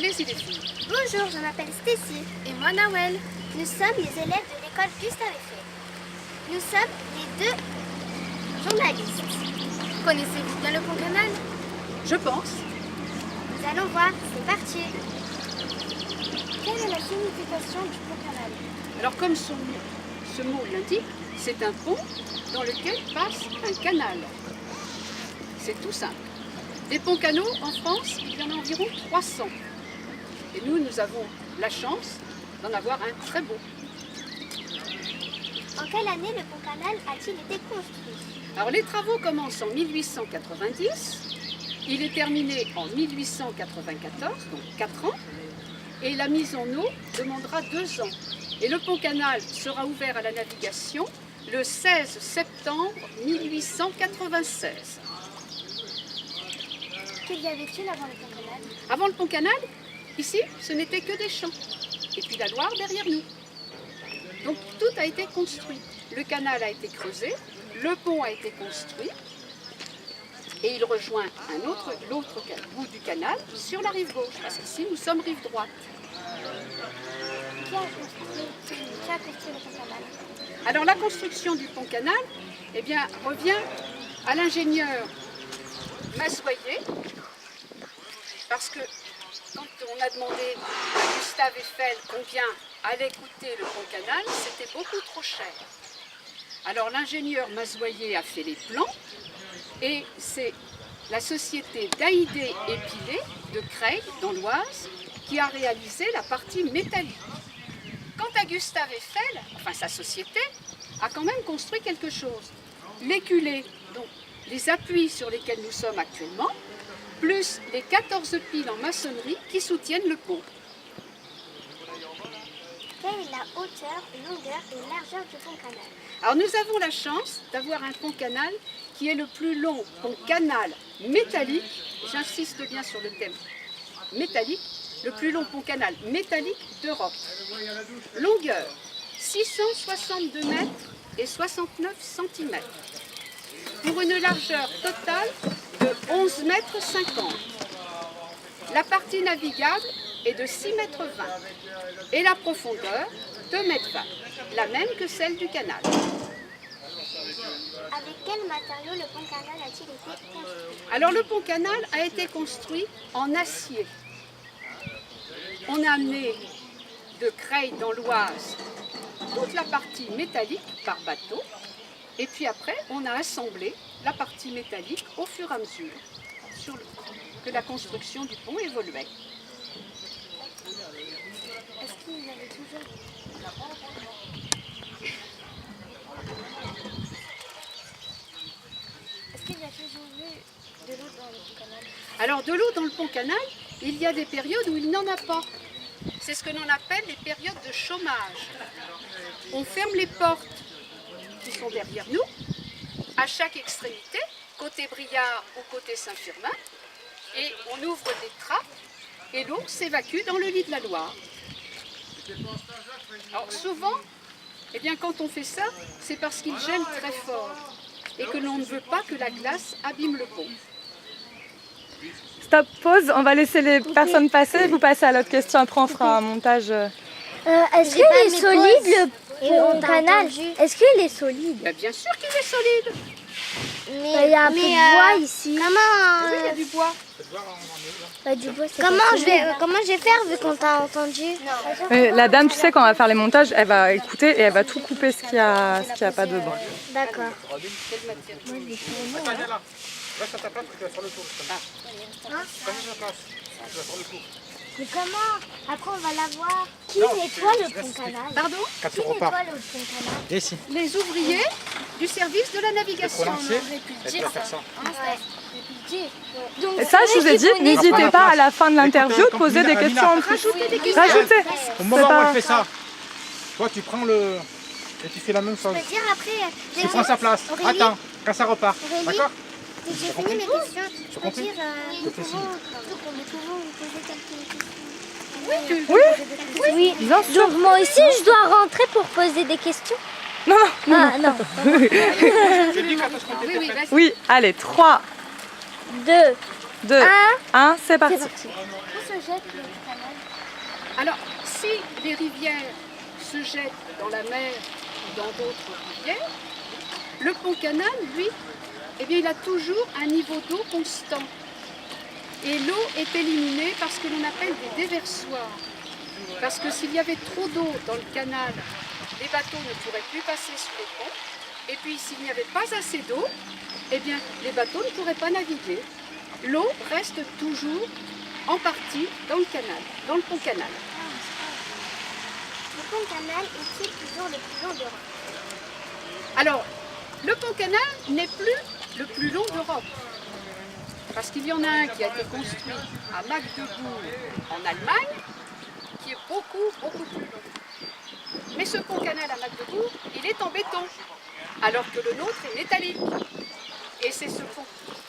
Allez-y les filles. Bonjour, je m'appelle Stécie. Et moi, Nawel. Nous sommes les élèves de l'école Gustave Eiffel. Nous sommes les deux journalistes. Connaissez-vous bien le pont Canal? Je pense. Nous allons voir, c'est parti. Quelle est la signification du pont Canal? Alors comme ce mot l'indique, c'est un pont dans lequel passe un canal. C'est tout simple. Des ponts-canaux en France, il y en a environ 300. Et nous avons la chance d'en avoir un très beau. En quelle année le pont Canal a-t-il été construit? Alors les travaux commencent en 1890, il est terminé en 1894, donc 4 ans, et la mise en eau demandera 2 ans. Et le pont Canal sera ouvert à la navigation le 16 septembre 1896. Qu'il y avait-il avant le pont Canal? Avant le pont Canal, ici, ce n'était que des champs. Et puis la Loire derrière nous. Donc tout a été construit. Le canal a été creusé, le pont a été construit et il rejoint l'autre bout du canal sur la rive gauche. Parce qu'ici, nous sommes rive droite. Qui a construit le pont Canal? Alors la construction du pont Canal eh bien, revient à l'ingénieur Massoyer, parce que quand on a demandé à Gustave Eiffel combien allait coûter le pont Canal, c'était beaucoup trop cher. Alors l'ingénieur Massoyer a fait les plans et c'est la société d'Haïdé et Pilet de Creil, dans l'Oise, qui a réalisé la partie métallique. Quant à Gustave Eiffel, enfin sa société, a quand même construit quelque chose. L'éculé, donc les appuis sur lesquels nous sommes actuellement, plus les 14 piles en maçonnerie qui soutiennent le pont. Quelle est la hauteur, longueur et largeur du pont Canal? Alors nous avons la chance d'avoir un pont canal qui est le plus long pont canal métallique, j'insiste bien sur le thème métallique, le plus long pont canal métallique d'Europe. Longueur 662 mètres et 69 cm. Pour une largeur totale de 11 mètres 50. La partie navigable est de 6 mètres 20 et la profondeur 2 mètres 20, la même que celle du canal. Avec quel matériau le pont Canal a-t-il été construit? Alors le pont canal a été construit en acier. On a amené de Creil dans l'Oise toute la partie métallique par bateau et puis après on a assemblé la partie métallique au fur et à mesure que la construction du pont évoluait. Est-ce qu'il y avait toujours... Est-ce qu'il y a toujours eu de l'eau dans le pont Canal? Alors de l'eau dans le pont canal, il y a des périodes où il n'en a pas. C'est ce que l'on appelle les périodes de chômage. On ferme les portes qui sont derrière nous, à chaque extrémité, côté Briard ou côté Saint-Firmin, et on ouvre des trappes et l'eau s'évacue dans le lit de la Loire. Alors souvent, eh bien, quand on fait ça, c'est parce qu'il gèle très fort et que l'on ne veut pas que la glace abîme le pont. Stop, pause, on va laisser les personnes passer, vous passez à l'autre question, après on fera un montage. Est-ce qu'il est solide le pont Canal? Est-ce qu'il est solide? Ben, bien sûr qu'il est solide. Il y a un peu de bois ici. Oui, il y a du bois. Comment je vais faire vu qu'on t'a entendu? La dame, tu sais, quand on va faire les montages, elle va écouter et elle va tout couper ce qu'il y a pas dedans. D'accord. Reste à ta place, tu vas faire le tour. Reste à ta place, tu vas faire le tour. Mais comment? Après on va la voir. Qui nettoie le pont Canal? Pardon? Quand Qui tu repars. nettoie le pont Canal? Ici. Les ouvriers du service de la Pour navigation. lancer, elle peut faire ça. Et ça, je vous ai dit, n'hésitez pas à la fin de l'interview de poser des questions en plus. Rajoutez. Au moment où elle fait ça, toi tu prends le... et tu fais la même chose. Je peux dire après. Tu prends sa place. Aurélie. Attends, quand ça repart. Aurélie. D'accord? J'ai fini mes questions. Tu Je peux compris? dire Je te fais signe. nous pouvons vous poser quelques questions. Oui. Donc moi aussi je dois rentrer pour poser des questions? Non, non, Ah non. Je dis quand est-ce qu'on Oui, t'était oui, prête. vas-y. oui, allez, 3, 2, 2, 1, c'est parti. Où se jette le canal? Alors, si les rivières se jettent dans la mer ou dans d'autres rivières, le pont-canal, lui, eh bien, il a toujours un niveau d'eau constant. Et l'eau est éliminée par ce que l'on appelle des déversoirs. Parce que s'il y avait trop d'eau dans le canal, les bateaux ne pourraient plus passer sous les ponts. Et puis, s'il n'y avait pas assez d'eau, eh bien, les bateaux ne pourraient pas naviguer. L'eau reste toujours en partie dans le canal, dans le pont-canal. Le pont-canal est-il toujours le plus long d'Europe? Alors, le pont-canal n'est plus le plus long d'Europe. Parce qu'il y en a un qui a été construit à Magdebourg en Allemagne, qui est beaucoup plus long. Mais ce pont-canal à Magdebourg, il est en béton, alors que le nôtre est métallique. Et c'est ce pont.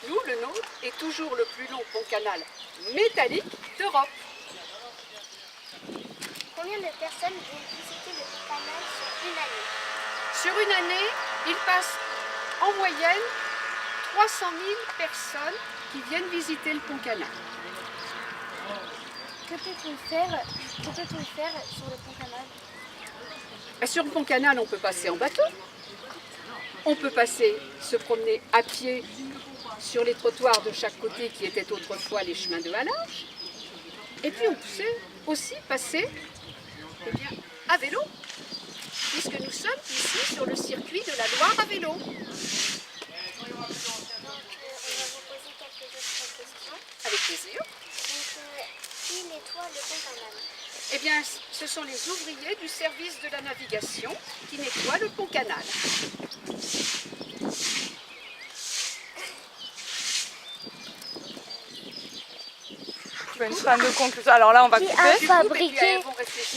Nous, le nôtre, est toujours le plus long pont-canal métallique d'Europe. Combien de personnes viennent visiter le canal sur une année? Sur une année, il passe en moyenne 300 000 personnes qui viennent visiter le pont-canal. Que peut-on faire sur le pont-canal? Sur le pont-canal, on peut passer en bateau. On peut passer, se promener à pied sur les trottoirs de chaque côté qui étaient autrefois les chemins de halage. Et puis on peut aussi passer eh bien, à vélo, puisque nous sommes ici sur le circuit de la Loire à vélo. On va vous poser quelques autres questions. Avec plaisir. Donc, qui nettoie le pont-canal? Eh bien, ce sont les ouvriers du service de la navigation qui nettoient le pont-canal. Une trame de conclusion. Alors là, on va Qui couper. a Du coup, eh bien, fabriqué elles vont réfléchir.